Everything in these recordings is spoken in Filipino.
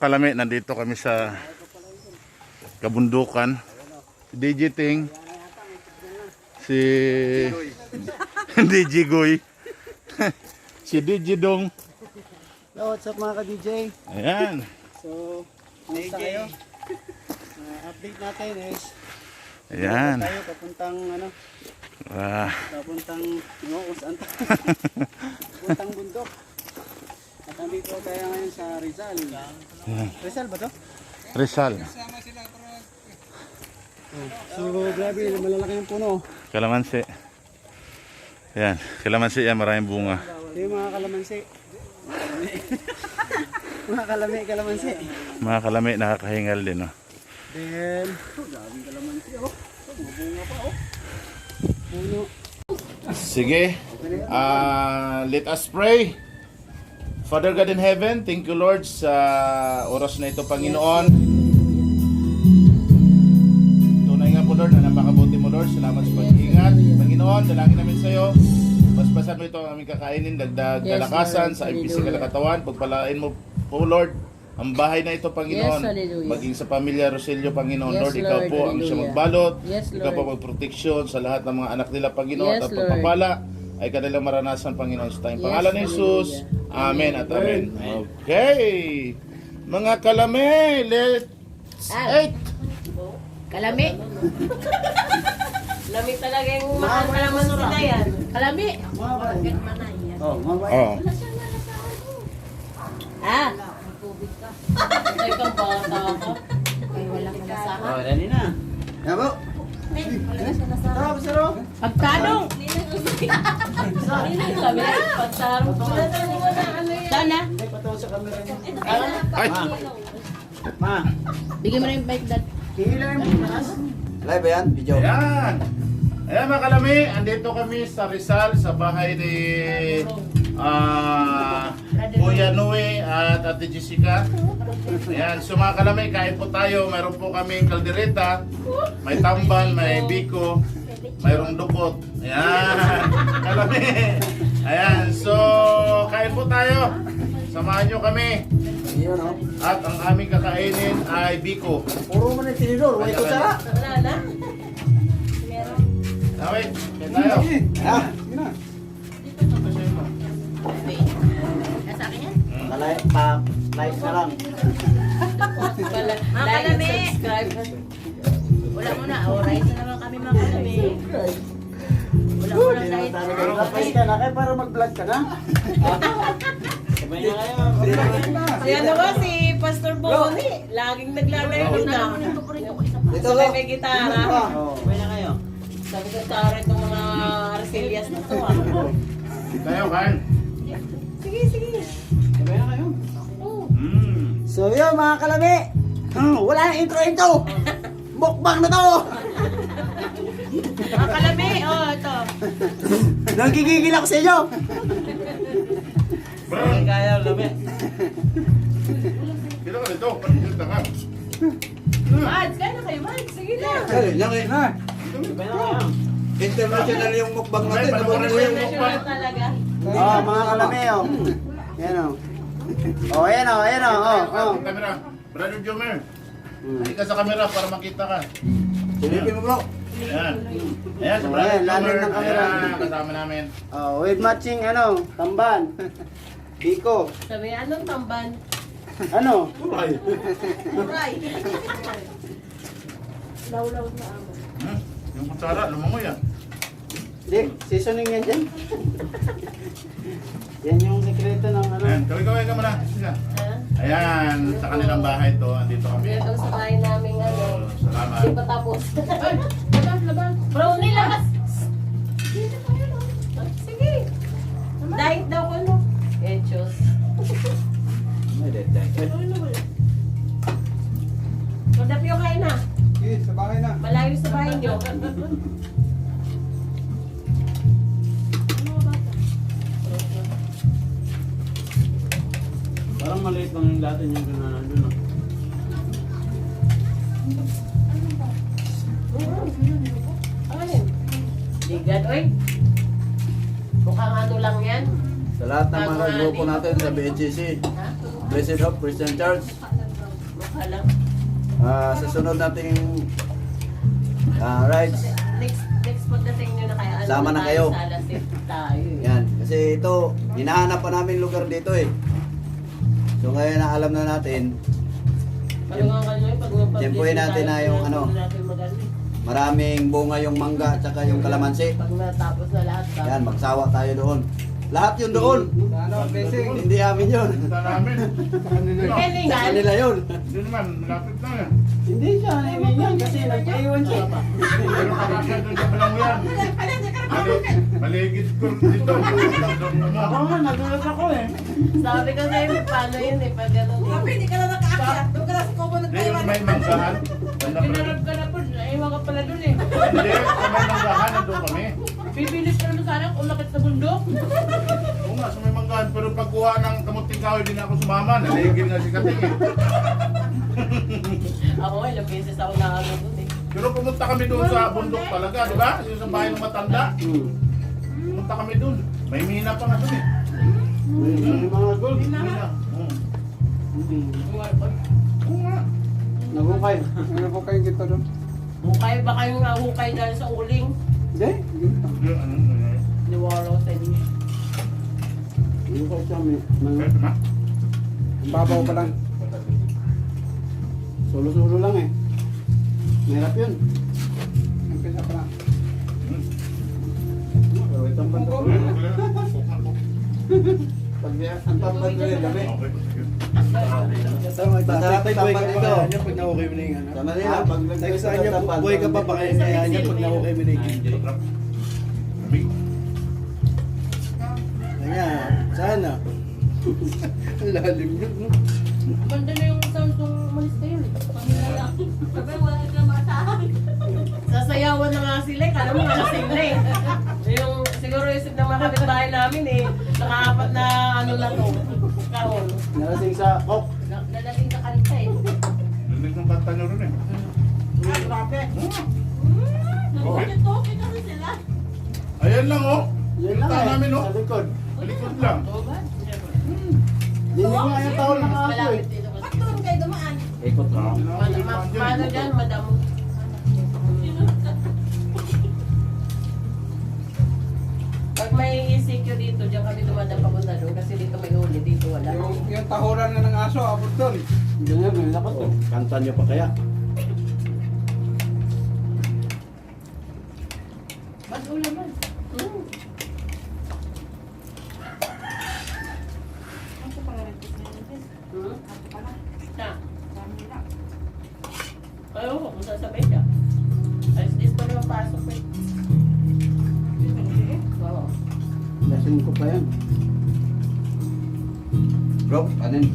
kalami, nandito kami sa kabundukan. Si DJ Ting, si DJ Goy, si DJ Dong. Hello, what's up mga ka-DJ? Ayan. So, kumusta kayo? Update natin is Ayan. tayo papuntang papuntang kung saan to? Papuntang bundok. At nandito tayo ngayon sa Rizal. Rizal ba to? Rizal. So, grabe, malalaki yung puno. Kalamansi. Ayan. Kalamansi yan, maraming bunga. Ito yung mga kalamansi. Mga kalamansi. Mga kalami, nakakahingal din. Oh. Then, daming kalamansi mabunga pa puno. Sige. Let us pray. Father God in heaven, thank you Lord sa oras na ito, Panginoon. Tunay nga po Lord na napakabuti mo Lord. Salamat sa pag-iingat. Panginoon, dalangin namin sa iyo. Basbasan mo ito ang aming kakainin, dagdag kalakasan sa aming pisikal na katawan. Pagpalain mo po Lord ang bahay na ito, Panginoon. Maging sa pamilya Roselio, Panginoon. Lord, ikaw po ang siya magbalot. Ikaw po magproteksyon sa lahat ng mga anak nila, Panginoon. At pagpapala ay kanilang maranasan, Panginoon. Sa tayong pangalan ni Jesus. Amen at amen. Okay. Mga kalame, let's eat. Kalami. Kalami talaga yung mahal naman sila yan. Kalami. Oh, Oh. Ah. Ay, kang bata ka. Ay, wala ka nasahan. oh, dali na. Yabo. Sarap, sarap. Pagtanong. Sabi, pagtanong. Sana. Ay, pataw sa camera niya. Ay. Ma, Bigyan mo na yung bike dad. hihilahin mo taas. Live yan? Video? Ayan. Ayan mga kalami, andito kami sa Rizal, sa bahay ni Kuya Noe at Ate Jessica. Ayan, so mga kalami, kain po tayo. Mayroon po kaming kaldereta, may tambal, may biko, mayroong dukot. Ayan, kalami. Ayan, so kain po tayo. Samahan nyo kami. Yun, oh. At ang aming kakainin ay biko. Puro mo na tinidor. Wala ko sara. Wala na. Nawit, kain tayo. Ah, yun na. Nasa akin yan? Like na lang. Like and subscribe. Wala mo na. Alright na naman kami mga kalami. Wala mo na kahit. Kapay ka na kayo para mag-vlog ka na. Sabay na kayo. Yan naman si Pastor Bonnie. Laging naglalayo na. Dito Sabay may gitara. Sabay na kayo. Sabi ko tara itong mga Arcelias na to. Tayo, kain. Sige, sige. Sabay na kayo. So yun mga kalami, wala nang intro. Mukbang na to. Mga kalami, oh ito. Nagigigil ako sa inyo. Sabay kayo, lami. Kilo ka dito, panigilta ka. Mads, kaya na kayo, Mads. Sige na. Lang na. Sabay na kayo. International yung mukbang Ay, natin. International talaga. Oh mga kalami oh. Yan oh. Oh ayan oh, ayan oh. Oh. Kamera. Brother Jomer. Hindi ka sa kamera para makita ka. Silipin mo bro. Ayan. Ayan, sa Oh, Brother ayan, lalim Jomer. ng kamera. Ayan, kasama namin. Oh, with matching tamban. Biko. Sabi, anong tamban? Ano? Uray. Law-law na amo. Yung kutsara, lumangoy ah. Di, seasoning yan dyan. Yan yung sekreto ng Ayan, kaway ka muna. Sige. Ayan, sa kanilang bahay to. Andito kami. Ito sa bahay namin ano. Salamat. Hindi pa tapos. Ay, labas. Brownie, labas. Dito kayo, no? Sige. Diet daw ko, no? Echos. Magdapyo kayo na. Sige, sa bahay na. Malayo sa bahay niyo. Parang maliit lang yung lahat yung gano'n doon. Alin? Ligad, oy. Mukhang ano lang yan. Sa lahat ng mga grupo natin sa BHCC, Ha? Blessed Hope Christian Church, alam. Sa sunod nating rides, Next pagdating nyo na kaya ano Sama na tayo, kayo. Sa Alasip tayo. yan. Kasi ito, hinahanap pa namin lugar dito eh. So ngayon na alam na natin, Ano nga kanyo, pag mapag- Tempohin natin na yung ano. natin mag-ano. maraming bunga yung mangga at saka yung kalamansi. Pag natapos na lahat. Yan, magsawa tayo doon. Lahat yun doon. Ano, blessing. Hindi amin yun. Punta namin. Depende Sa nga. kanila yun. Hindi naman, malapit na yan. Hindi siya, namin yan kasi nagpaiwan siya. Pero kakasya doon sa Balangyan. Maligid ko dito. Ako nga, nagulat ako eh. Sabi ko sa'yo, paano yun eh, pag ano. Hindi ka na nakaakyat. Doon ka na sa kubo Hindi, yung may manggahan. Pinarap ka na po, naiwan ka pala dun eh. Hindi, sa may manggahan, nandun kami. Bibilis ka naman sana kung umakit sa bundok. Oo nga, sa may manggahan. Pero pagkuha ng kamuting kahoy, hindi na ako sumama. Naligid na si Kating eh. Ako ilang beses ako nakano dun eh. Pero pumunta kami doon sa bundok talaga, di ba? Yung sa bahay ng matanda. Pumunta kami doon. May mina pa nga doon eh. May mga gold. Mina. Hindi. Oo nga. Nagukay. Nagukay kita doon. Hukay ba kayong hukay dahil sa uling? Hindi. Ano? Niwala ko sa inyo. Nagukay siya. May Pwede ma? ang babaw pa lang. Sulo-sulo lang eh. Mahirap yun. Umpisa pa lang. Itong banda ko. Pag ang tambad ko rin, dami. Okay, sige. Masarap yung tambad dito. Pag na-okay mo na yung ano. Sa Manila, pag Saan niya, buhay ka pa ba kayo kaya niya pag na-okay mo na yung Lamig. Kaya, sana. Ang lalim yun, no? Banda na yung sound kung umalis kayo eh. Sabi, wala ka matahan. Sasayawan na nga sila eh. Kala mo nalasing na eh. Yung, siguro isip ng mga kapitbahay namin eh. Nakaapat na ano na to. Kahon. Nalasing sa Coke. Nalasing sa kanta eh. Rinig ng kanta nyo rin eh. Grabe. Oo. Nakikitoke kasi sila. Ayan lang oh. Yan lang Kita namin eh, oh. sa likod. Likod lang. Oo ba? Hindi nga yung taon ng Mas aso eh. malapit dito. Ba't doon kayo dumaan? Ikot na. Paano dyan, madam? Pag may ECQ dito, dyan kami dumadang papunta doon kasi dito may huli, dito wala. Yung tahuran na ng aso, abot doon. Ganyan, may lakot Oh, kanta nyo pa kaya? Ba't ulan man? Na. Ayaw ko kung sasabay siya. Alis dis pa naman pasok eh. Oo. Lasing ko pa yan. Bro, kanin.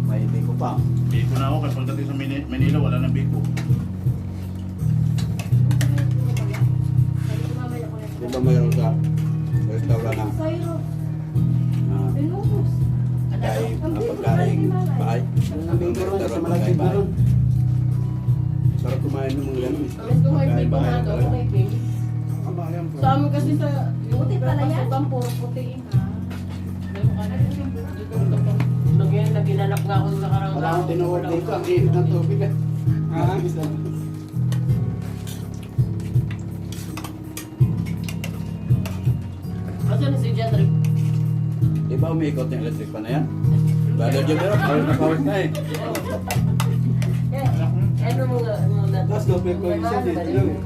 May biko pa. Biko na ako kasi pagdating sa Manila wala nang biko. Di ba mayroon sa restaurant na Sayro. Pinubos. pagkain, pagkain bahay? Ang bingko ron, sa malagay ba ron? Sarap kumain ng mga ganun. Alis ko may Pagkain biko bahay. nga doon, may biko. Kabayan po. Sa amin kasi sa yung Puti pala yan? pasukan, puro puti. Nagyan, naginalap nga ako nung nakarang Wala akong tinuwag dito, ang init ng tubig ah. Ah, isa. Asa na si John Rick? Di ba umiikot yung electric pa na yan? Lalo dyan pero power na power na eh. Ano mo nga, muna. Tapos doble ko yung isa dito lang eh.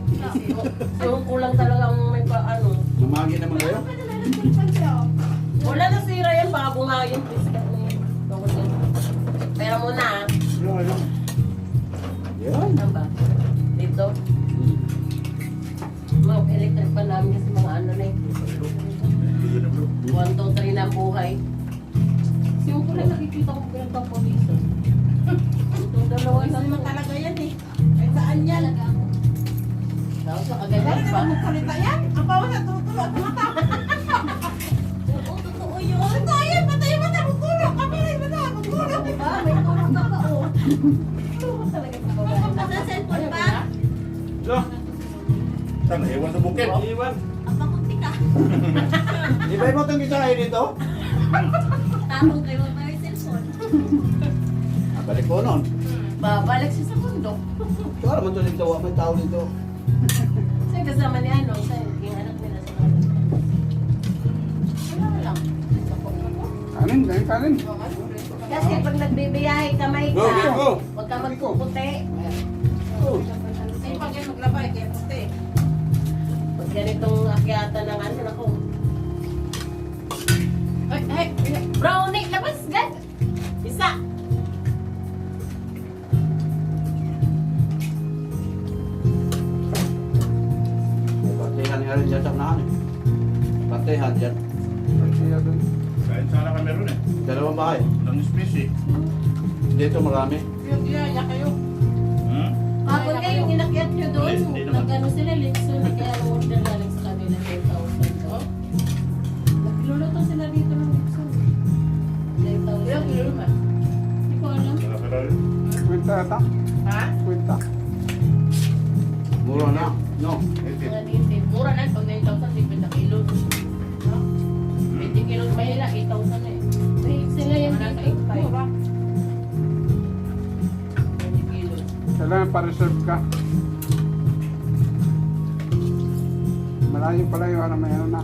Yung kulang talagang may pa ano. Mamagi naman kayo? Wala na sira yan, baka bumagin. Please ka na yun. Tungkol yan. Pera muna ah. Ano, ano? Yan. Ano ba? Dito. Mga electric pa namin kasi mga ano na eh. 1, 2, 3 na buhay. Kasi yung kulay nakikita ko pinagpapawiso. Itong dalawa na Naman talaga yan eh. Ay saan yan? Tapos Wala nakaganyan pa. naman magsalita yan. Ang bawas na tutulo at mata. Oo, totoo yun. Totoo yan. Patay yung mata. Magtulog. Kami rin mata. Magtulog. Diba? May tulog na ka. Oh. Tulog talaga sa babae. Sa cellphone ba? So, saan? Ewan sa bukid. Iwan. Ang makunti ka. Di ba mo itong gisahe dito? Tapos kayo may cellphone. Balik ko nun. Babalik siya sa bundok. Ito alam mo ito dito, may tao dito. Sa'yo kasama ni ano, sa'yo, yung anak nila sa mga. Wala lang. Kanin, dahil kanin. Kasi pag nagbibiyahe ka, may Go, ka. go. Huwag ka magpuputi. Ay, pag yan maglabay, kaya puti. Pag ganitong akyata ng ano, ako. Ay, brownie, labas, gan. Isa. Patihan nga rin dyan sa unahan eh. Patihan dyan. Siya doon. Kahit sana kami ron eh. Dalawang bahay. Lang space eh. Dito marami. Yung iyaya kayo. Hmm? Kapag kayo yung inakyat nyo doon, Hindi naman. nag-ano sila, Litso, kaya order galing sa kanila 10,000. Oh? Nagluluto sila dito ng Litso. 10,000. Ilang kilo naman? Hindi ko alam. Nakakala rin. Kwenta ata. Ha? Kwenta. Mura na. No. Mga dito. Mura na, pag 9,000, 50 kilo. No? 20 kilos mahila, 8,000 eh. May sila yung Nasa dito. 8,500. Mura. 20 kilos. Kailangan pa-reserve ka. Malayo pala yung ano, may ano na.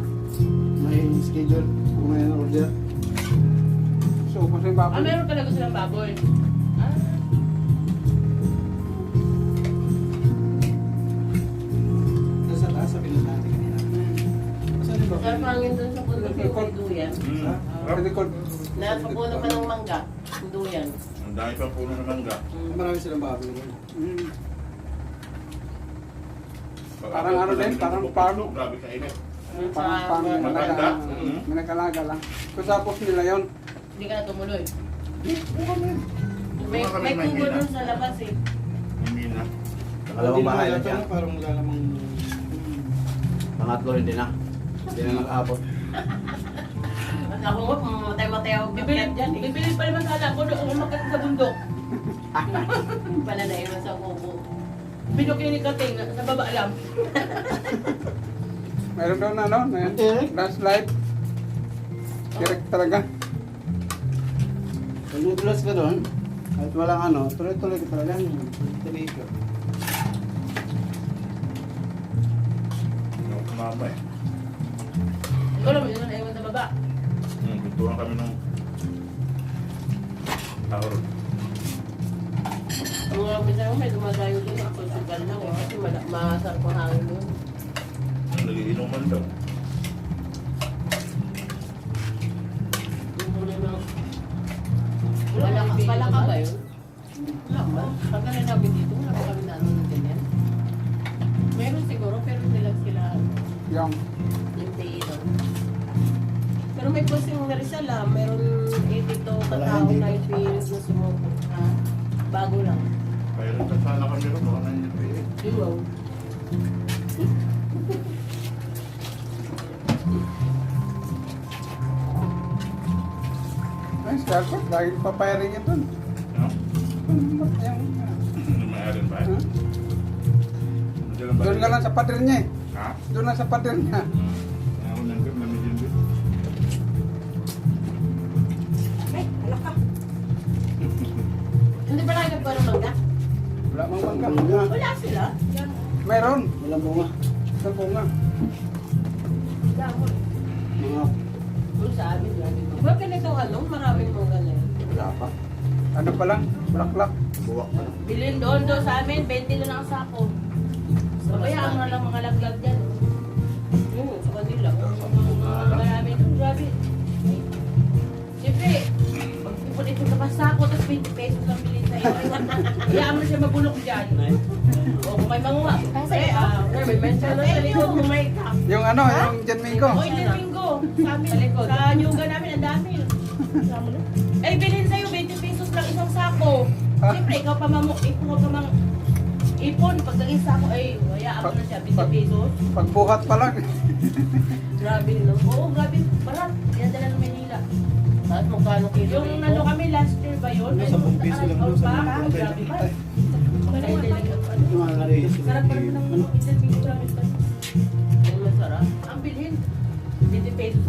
May schedule. Kung may order. So, kasi yung baboy. Meron talaga silang baboy. Nasa taas, sabi lang natin kanina. Saan yung Sarap hangin doon sa bundok yung duyan. Hmm. Sa likod. Nakapuno pa ng mangga. Yung duyan. Ang dami pang puno ng mangga. Marami silang baboy. Mm. Parang ano din, parang farm. Grabe kainit. Parang pang Maganda. may nagalaga lang. Kung tapos nila yun, Hindi ka na tumuloy. May kubo doon sa labas eh. Hindi na. Dalawang bahay lang yan. Parang wala namang... Pangatlo hindi na. Hindi na nag-aabot. At ako nga, mamatay-matay ako Bibili, bakit dyan eh. bibili pa naman sana ako doon ang magkat sa bundok. Pala na iwan sa kubo. Binukin ni Kating, sa baba lang. meron doon ano, landslide. Direct talaga. Kung nadulas ka doon, kahit walang ano, tuloy-tuloy ka talaga. Tuloy ka. Yung kumama eh. Ikaw naman, yun na iwan sa baba. Bintuan kami ng tao ron. Ang mga bisa ko may dumadayo doon. Ako sugal lang eh. Kasi masarap ang hangin doon. Nagiinuman daw. Wala ka ba yun? Wala ba? Pagka na namin dito, wala pa kami na ano na ganyan. Meron siguro, pero hindi lang sila Yung hindi ito. Pero may posting na Rizal ah. Meron 82 katao na experience na sumuko. Bago lang. Kaya rin sana kami ron. Baka nandiyan pa eh. Wow. ay, Scarford, lagi papayarin yun doon. No? Yung, Hindi maaaring ba? Huh? Nandiyan ang doon ka lang sa pader niya eh. Ha? Doon lang sa pader niya. Ako nandiyan, namidin din. Ay, alak ka. Hindi ba lang nagparo mangga? Wala mang mangga. Bunga. Wala sila. Yan. Meron. Walang bunga. Sa bunga. Damo. Mga Doon sa amin lang. Ba't ganito ano? Maraming mangga na yun. wala pa. Ano pa lang? Bulaklak. Buwak pa lang. Bilhin doon sa amin, 20 lang ang sako. Pabayaan mo na lang mga laglag dyan. Sa kanila. Marami doon, grabe. Siyempre, pag ipon-ipon ka pa sako, tapos 20 pesos lang bilhin sa'yo. Hayaan mo siya mabulok dyan. O kung may manguha. Kasi, May mention na sa likod mo may cup. Yung ano, yung Jan Mingo. Oy, Domingo. Sa amin, sa nyuga namin, ang dami. Kasama na. Eh, bilhin sa'yo, 20 pesos lang isang sako. Siyempre, ikaw pa ikaw pa mang ipon. Pag naging sako, ay, hayaan mo na siya, 20 pesos. Pagbuhat pa lang. Grabe no. Oo, grabe. Barat. Yan dala ng Manila. At magkano kilo Yung nando kami last year ba yun? Nasa 10 piso lang doon sa mga Grabe pa. Yung mga nari. Sarap pa naman ng isang piso lang ito. Yung masarap. Ang bilhin.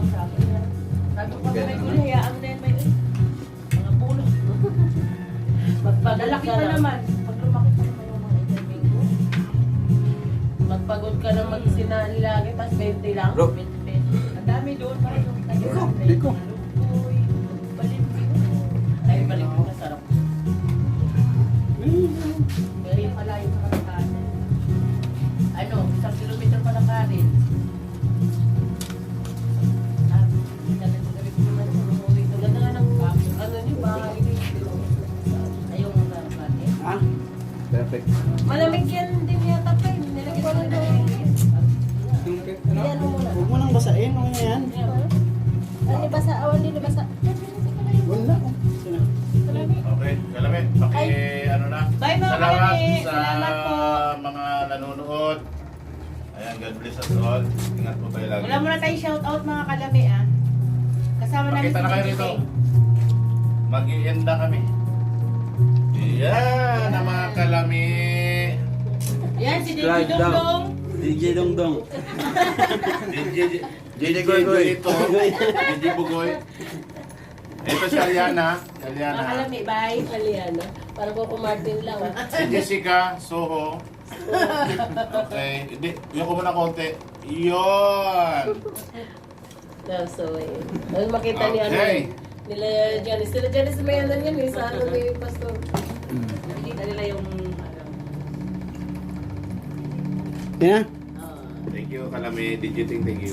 sa akin. Sabi ko kami may gulay, hayaan mo na yan may mga puno. Magpagod Lalaki ka pa na. naman. Pag lumaki pa naman yung mga interview ko. Magpagod ka na magsinali lagi, pas 20 lang. Bro. 20. Ang dami doon pa yung Liko. Lupoy, balimbing. Ay, balik mo na sarap. Very malayo sa Kalakasan. Ano, 1 kilometer pa ng kanin. Ah, gabi ko naman sa umuwi. Ang ganda nga ng ano niyo, bahay niyo. Ayaw mo na kanin. Ha? Perfect. Malamig yan din yata pa. Nilagyan ko lang daw. Yan mo muna. Huwag mo nang basahin. Ano yan? Ano basa? Awan din basa. Wala. Okay, kalami. Ano na. Bye, mga Salamat kalami. sa Salamat po. mga nanonood. Ayan, God bless us all. Ingat po tayo lagi. Wala muna tayong shoutout mga kalami ah. Kasama namin Pakita na kayo Titi rito. Peng. Mag-ienda kami. Yan, ang mga kalami. Yan, si DJ Drive down. Dongdong. DJ Dongdong. DJ Goy-Goy. ito. DJ Bugoy. Ito si Aliana. Mga Aliana. kalami, bye. Aliana. Parang Coco Martin lang. Si Jessica Soho. Okay. Hindi, yung ko muna konti. Yun. So, ayun. Makita ni ano. Okay. Nila Janice. Nila Janice may ano yan. May sa ano may pastor. Nakikita nila yung ano. Yan. Ah. Thank you, Kalami. Thank you.